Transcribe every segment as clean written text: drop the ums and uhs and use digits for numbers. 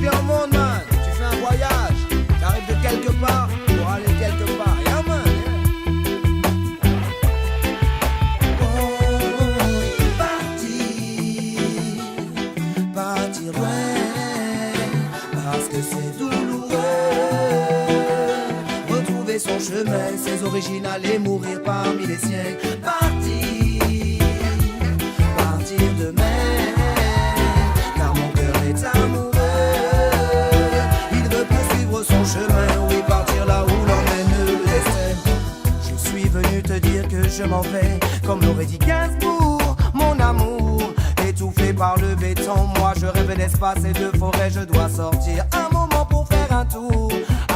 partir au monde, man. Tu fais un voyage, t'arrives de quelque part pour aller quelque part. Yeah, man. Partir loin, parce que c'est douloureux. Retrouver son chemin, ses origines, aller mourir parmi les siens. Partir demain, car mon cœur est amoureux. Il veut poursuivre son chemin, oui, partir là où l'emmène le destin. Je suis venu te dire que je m'en vais, comme l'aurait dit Gainsbourg, mon amour. Étouffé par le béton, moi je rêve d'espace et de forêt. Je dois sortir un moment pour faire un tour,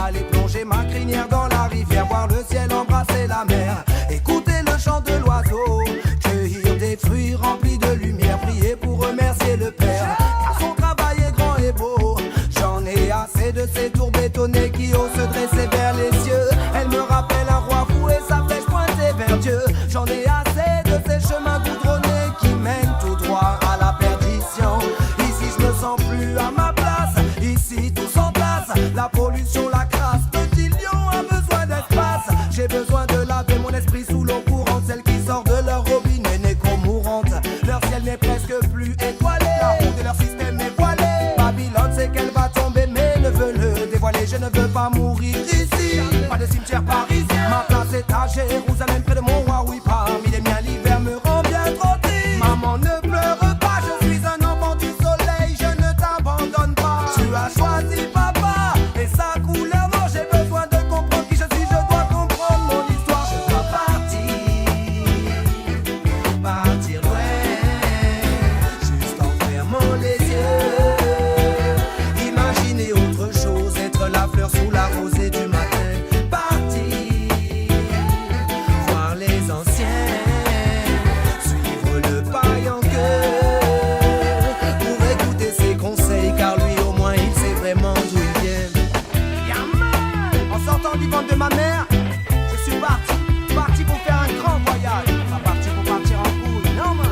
aller plonger ma crinière dans la rivière, voir le ciel, embrasser la mer, écouter le chant de l'oiseau, cueillir des fruits remplis de lumière, prier pour remercier le Père, car son travail est grand et beau. J'en ai assez de ces tours bétonnés qui osent se dresser vers les cieux. Elle me rappelle un roi fou et sa flèche pointée vers Dieu. J'en ai assez de ces chemins goudronnés qui mènent tout droit à la perdition. Ici je me sens plus à ma place, ici tout s'entasse, la pollution, la crasse. Petit lion a besoin d'espace, j'ai besoin de laver mon esprit sous l'eau courante. Celle qui sort de leur robinet n'est qu'au-mourante. Leur ciel n'est presque plus étoilé, la roue de leur système est voilée. Babylone sait qu'elle va tomber mais ne veut le dévoiler. Je ne veux pas mourir ici, pas de cimetière parisien. Ma place est à Jérusalem près de mon roi, oui, parmi les miens. L'hiver me rend bien trop triste. Maman ne pleure pas, je suis un enfant du soleil, je ne t'abandonne pas. Tu as choisi papa et sa couleur noire. J'ai besoin de comprendre qui je suis, je dois comprendre mon histoire. Je dois partir loin, juste en fermant les yeux. Imaginer autre chose, être la fleur sous la rosée du matin. Voir les anciens, suivre le paillant cœur, pour écouter ses conseils, car lui au moins il sait vraiment d'où il vient. En sortant du ventre de ma mère, je suis parti pour faire un grand voyage. Pas parti pour partir en couille, non man.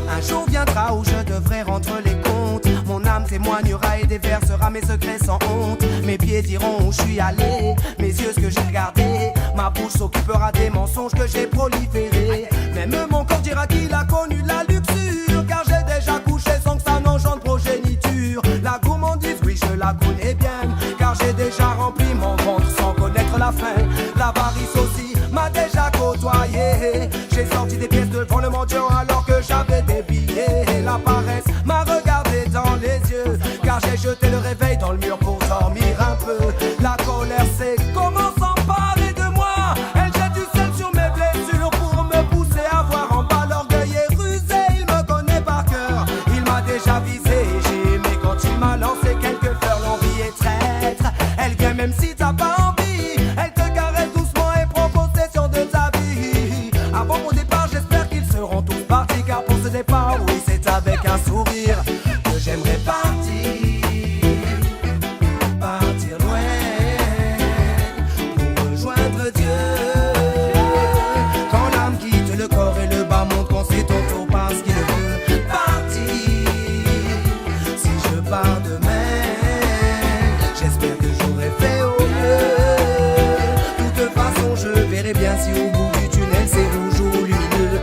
Un jour viendra où je devrais rendre les comptes. Mon âme témoignera et déversera mes secrets sans honte. Mes pieds diront où je suis allé, mes yeux ce que j'ai regardé. Ma bouche s'occupera des mensonges que j'ai proliférés. Même mon corps dira qu'il a connu la luxure, car j'ai déjà couché sans que ça n'engendre progéniture. La gourmandise, oui je la connais bien, car j'ai déjà rempli mon ventre sans connaître la faim. L'avarice aussi m'a déjà côtoyé. J'ai sorti des pièces devant le mendiant alors que j'avais des billets. La paresse m'a regardé dans les yeux, car j'ai jeté le réveil dans le mur pour dormir un peu. La colère c'est comment s'emparer de moi. Elle jette du sel sur mes blessures pour me pousser à voir en bas. L'orgueil est rusé, il me connaît par cœur. Il m'a déjà visé, j'ai aimé quand il m'a lancé quelques fleurs. L'envie est traître, elle vient même si t'as pas envie. Elle te caresse doucement et prend possession de ta vie. Avant mon départ, j'espère qu'ils seront tous partis, car pour ce départ, oui, c'est avec un sourire que j'aimerais partir loin, pour rejoindre Dieu. Quand l'âme quitte le corps et le bas monde, qu'on sait ton tour parce qu'il veut partir. Si je pars demain, j'espère que j'aurai fait au mieux. De toute façon, je verrai bien si au bout du tunnel c'est rouge ou lumineux.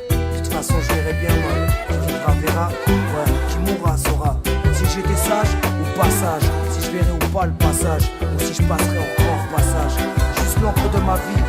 De toute façon, je verrai bien, moi. Qui vivra verra, ouais, qui mourra saura. Si j'étais sage ou pas sage, si je verrai ou pas le passage, ou si je passerai encore passage. Juste l'encre de ma vie